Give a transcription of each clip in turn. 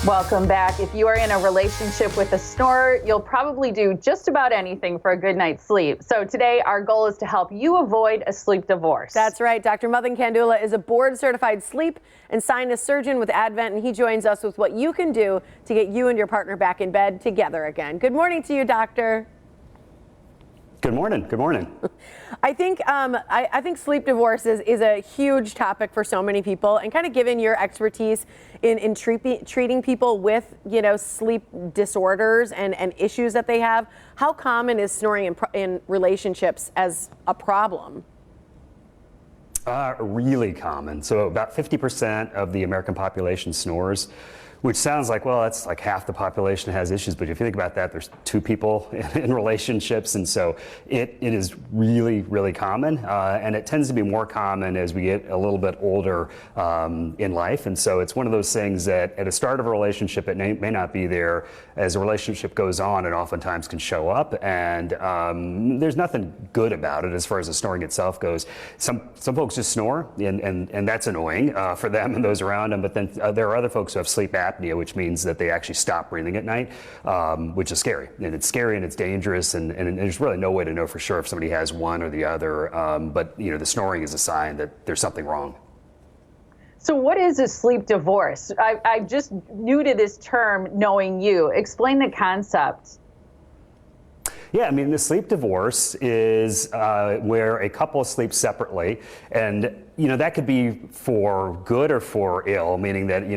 Welcome back. If you are in a relationship with a snorer, you'll probably do just about anything for a good night's sleep. So today, our goal is to help you avoid a sleep divorce. That's right. Dr. Mothin Kandula is a board-certified sleep and sinus surgeon with Advent, and he joins us with what you can do to get you and your partner back in bed together again. Good morning to you, doctor. Good morning. Good morning. I think sleep divorce is a huge topic for so many people, and kind of given your expertise in treating people with, sleep disorders and issues that they have, how common is snoring in relationships as a problem? Really common. So about 50% of the American population snores, which sounds like, well, that's like half the population has issues. But if you think about that, there's two people in relationships. And so it is really, really common. And it tends to be more common as we get a little bit older in life. And so it's one of those things that at the start of a relationship, it may not be there. As a relationship goes on, it oftentimes can show up. And there's nothing good about it as far as the snoring itself goes. Some folks just snore, and that's annoying for them and those around them. But then there are other folks who have sleep apnea, which means that they actually stop breathing at night, which is scary. And it's scary and it's dangerous, and there's really no way to know for sure if somebody has one or the other. But the snoring is a sign that there's something wrong. So what is a sleep divorce? I'm just new to this term, knowing you. Explain the concept. Yeah, I mean, the sleep divorce is where a couple sleeps separately, and that could be for good or for ill, meaning that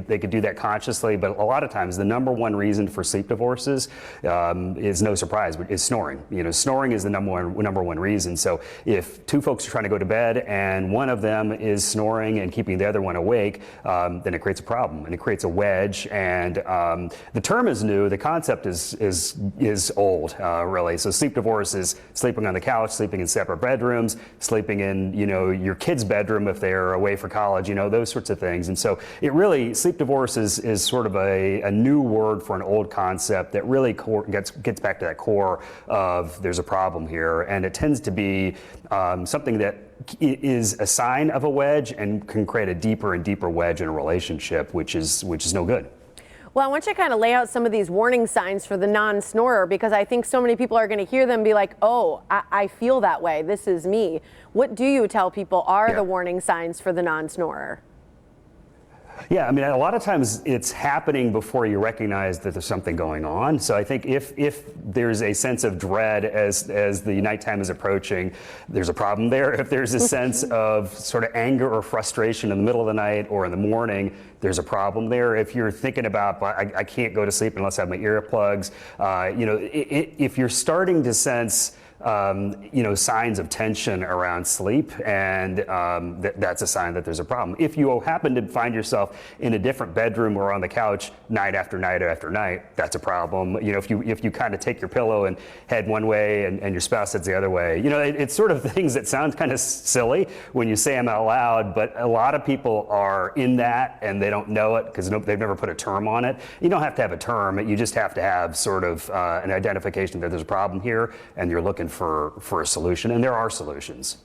they could do that consciously. But a lot of times, the number one reason for sleep divorces is no surprise, is snoring. Snoring is the number one reason. So if two folks are trying to go to bed and one of them is snoring and keeping the other one awake, then it creates a problem and it creates a wedge. And the term is new. The concept is old, really. So sleep divorce is sleeping on the couch, sleeping in separate bedrooms, sleeping in your kids' bedroom if they're away for college, those sorts of things. And so sleep divorce is sort of a new word for an old concept that really gets back to that core of there's a problem here. And it tends to be something that is a sign of a wedge and can create a deeper and deeper wedge in a relationship, which is no good. Well, I want you to kind of lay out some of these warning signs for the non-snorer, because I think so many people are going to hear them and be like, oh, I feel that way. This is me. What do you tell people are the warning signs for the non-snorer? Yeah, I mean, a lot of times it's happening before you recognize that there's something going on. So I think if there's a sense of dread as the nighttime is approaching, there's a problem there. If there's a sense of sort of anger or frustration in the middle of the night or in the morning, there's a problem there. If you're thinking about, I can't go to sleep unless I have my earplugs, if you're starting to sense signs of tension around sleep, and that's a sign that there's a problem. If you happen to find yourself in a different bedroom or on the couch night after night after night, that's a problem. If you kind of take your pillow and head one way and your spouse heads the other way, it's sort of things that sound kind of silly when you say them out loud, but a lot of people are in that and they don't know it because they've never put a term on it. You don't have to have a term, you just have to have sort of an identification that there's a problem here and you're looking for a solution, and there are solutions.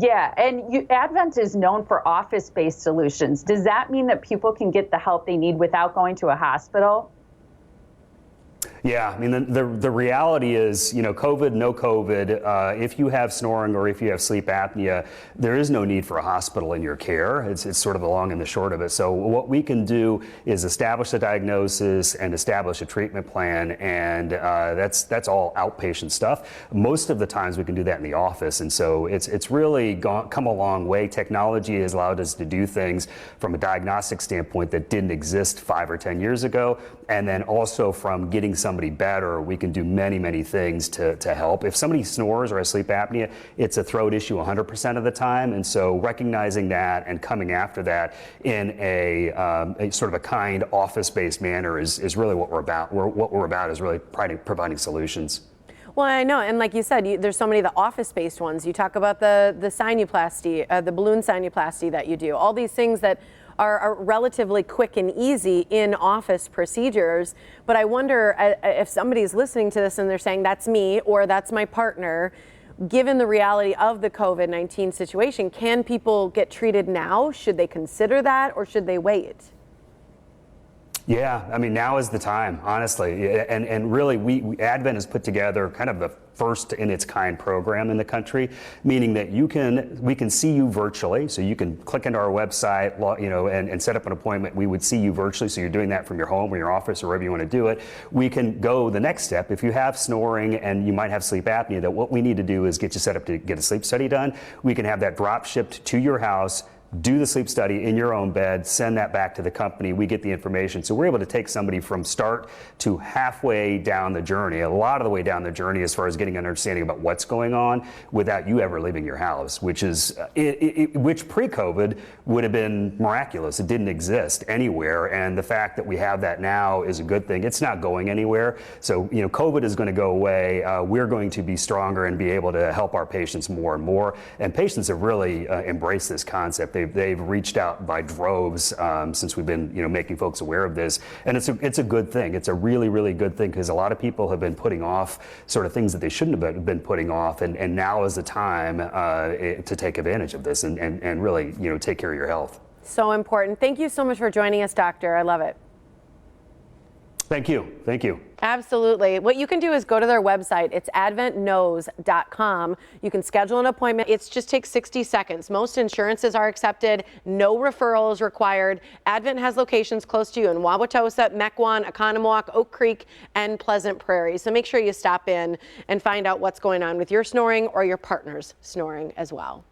Yeah, and Advent is known for office-based solutions. Does that mean that people can get the help they need without going to a hospital? Yeah, I mean, the reality is, COVID, no COVID, if you have snoring or if you have sleep apnea, there is no need for a hospital in your care. It's sort of the long and the short of it. So what we can do is establish a diagnosis and establish a treatment plan, and that's all outpatient stuff. Most of the times we can do that in the office, and so it's really come a long way. Technology has allowed us to do things from a diagnostic standpoint that didn't exist 5 or 10 years ago, and then also from getting somebody better, we can do many, many things to help. If somebody snores or has sleep apnea, it's a throat issue 100% of the time. And so recognizing that and coming after that in a sort of a kind office-based manner is really what we're about. What we're about is really providing solutions. Well, I know, and like you said, there's so many of the office-based ones. You talk about the sinuplasty, the balloon sinuplasty that you do, all these things that are relatively quick and easy in office procedures. But I wonder if somebody's listening to this and they're saying, that's me or that's my partner, given the reality of the COVID-19 situation, can people get treated now? Should they consider that, or should they wait? Yeah, I mean, now is the time, honestly. And really, Advent has put together kind of the first in its kind program in the country, meaning that we can see you virtually. So you can click into our website, and set up an appointment. We would see you virtually. So you're doing that from your home or your office or wherever you want to do it. We can go the next step. If you have snoring and you might have sleep apnea, that what we need to do is get you set up to get a sleep study done. We can have that drop shipped to your house. Do the sleep study in your own bed, send that back to the company, we get the information. So we're able to take somebody from start to halfway down the journey, a lot of the way down the journey as far as getting an understanding about what's going on without you ever leaving your house, which is, which pre-COVID would have been miraculous. It didn't exist anywhere, and the fact that we have that now is a good thing. It's not going anywhere. So, COVID is going to go away. We're going to be stronger and be able to help our patients more and more. And patients have really embraced this concept. They've reached out by droves since we've been making folks aware of this, and it's a good thing. It's a really, really good thing, because a lot of people have been putting off sort of things that they shouldn't have been putting off, and now is the time to take advantage of this and really take care of your health. So important. Thank you so much for joining us, Doctor. I love it. Thank you. Thank you. Absolutely. What you can do is go to their website. It's adventknows.com. You can schedule an appointment. It just takes 60 seconds. Most insurances are accepted. No referral is required. Advent has locations close to you in Wauwatosa, Mequon, Oconomowoc, Oak Creek, and Pleasant Prairie. So make sure you stop in and find out what's going on with your snoring or your partner's snoring as well.